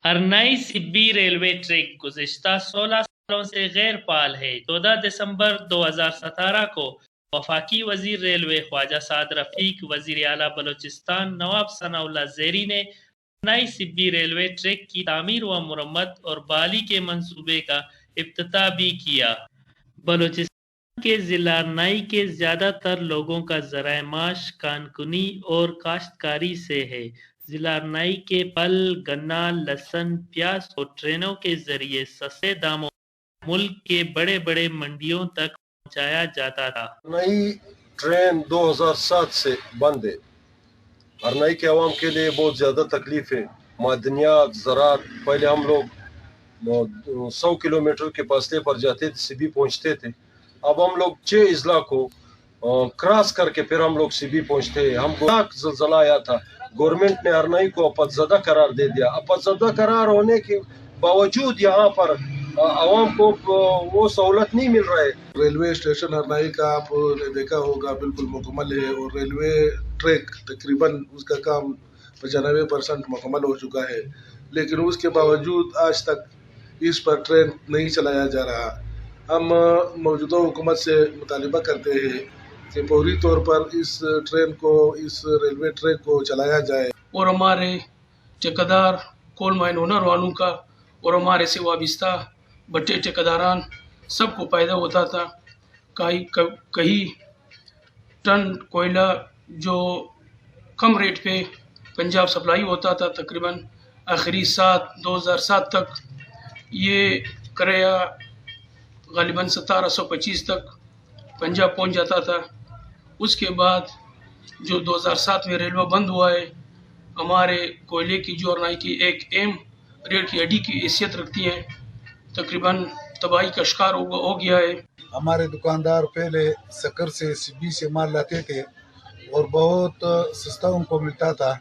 ارنائی سبی railway track گزشتہ 16 سالوں سے غیر فعال ہے۔ 14 دسمبر 2017 کو وفاقی وزیر ریلوے خواجہ سعد رفیق، وزیر اعلیٰ بلوچستان نواب ثناء اللہ زیری نے ارنائی سبی ریلوے ٹریک کی تعمیر و مرمت اور بحالی کے منصوبے کا افتتاح بھی کیا۔ بلوچستان کے ضلع ارنائی کے زیادہ تر لوگوں کا ذرائع معاش کانکنی اور کاشتکاری سے ہے۔ ضلع ارنائی کے پھل، گنا، لہسن، پیاز کو ٹرینوں کے ذریعے سستے داموں میں ملک کے بڑے بڑے منڈیوں تک پہنچایا جاتا تھا۔ ارنائی ٹرین 2007 سے بند ہے۔ ارنائی کے عوام کے لیے بہت زیادہ تکلیف ہے۔ معدنیات، زراعت، پہلے ہم لوگ 100 کلومیٹر کے فاصلے پر جاتے تھے، سبی پہنچتے تھے۔ اب ہم لوگ 6 اضلاع کو کراس کر کے پھر ہم لوگ سبی پہنچتے ہیں۔ ہم کو زلزلہ آیا تھا، گورنمنٹ نے ارنائی کو آپت زدہ قرار دے دیا۔ آپت زدہ قرار ہونے کے باوجود یہاں پر عوام کو وہ سہولت نہیں مل رہا ہے۔ ریلوے اسٹیشن ارنائی کا آپ نے دیکھا ہوگا بالکل مکمل ہے، اور ریلوے ٹریک تقریباً اس کا کام 95% مکمل ہو چکا ہے، لیکن اس کے باوجود آج تک اس پر ٹرین نہیں چلایا جا رہا۔ ہم موجودہ حکومت سے مطالبہ کرتے ہیں کہ فوری طور پر اس ٹرین کو، اس ریلوے ٹریک کو چلایا جائے، اور ہمارے ٹھیکیدار، کول مائن اونر والوں کا اور ہمارے سے وابستہ بٹے ٹھیکیداران سب کو فائدہ ہوتا تھا۔ کئی ٹن کوئلہ جو کم ریٹ پہ پنجاب سپلائی ہوتا تھا، تقریباً آخری 2007 تک یہ کرایہ غالباً 1725 تک پنجاب پہنچ جاتا تھا۔ اس کے بعد جو 2007 میں ریلوے بند ہوا ہے، ہمارے کوئلے کی جو ارنائی کی ایک اہم ریڑھ کی ہڈی کی حیثیت رکھتی ہے، تقریباً تباہی کا شکار ہو گیا ہے۔ ہمارے دکاندار پہلے سکر سے، سبی سے مال لاتے تھے اور بہت سستا ان کو ملتا تھا۔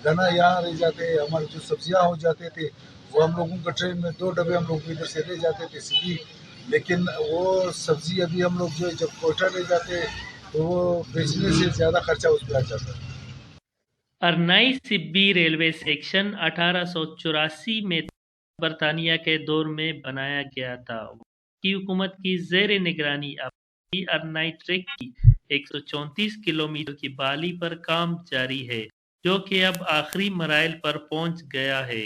گنا یہاں رہ جاتے، ہمارے جو سبزیاں ہو جاتے تھے وہ ہم لوگوں کا ٹرین میں 2 ڈبے ہم لوگ ادھر سے لے جاتے تھے سبی، لیکن وہ سبزی ابھی ہم لوگ جو جب کوئٹہ لے جاتے تو وہ بیچنے سے زیادہ خرچہ اس پہ آ جاتا ہے۔ ارنائی سبی ریلوے سیکشن 1884 میں برطانیہ کے دور میں بنایا گیا تھا۔ کی حکومت کی زیر نگرانی اب بھی ارنائی ٹریک کی 134 کلومیٹر کی بحالی پر کام جاری ہے، جو کہ اب آخری مراحل پر پہنچ گیا ہے۔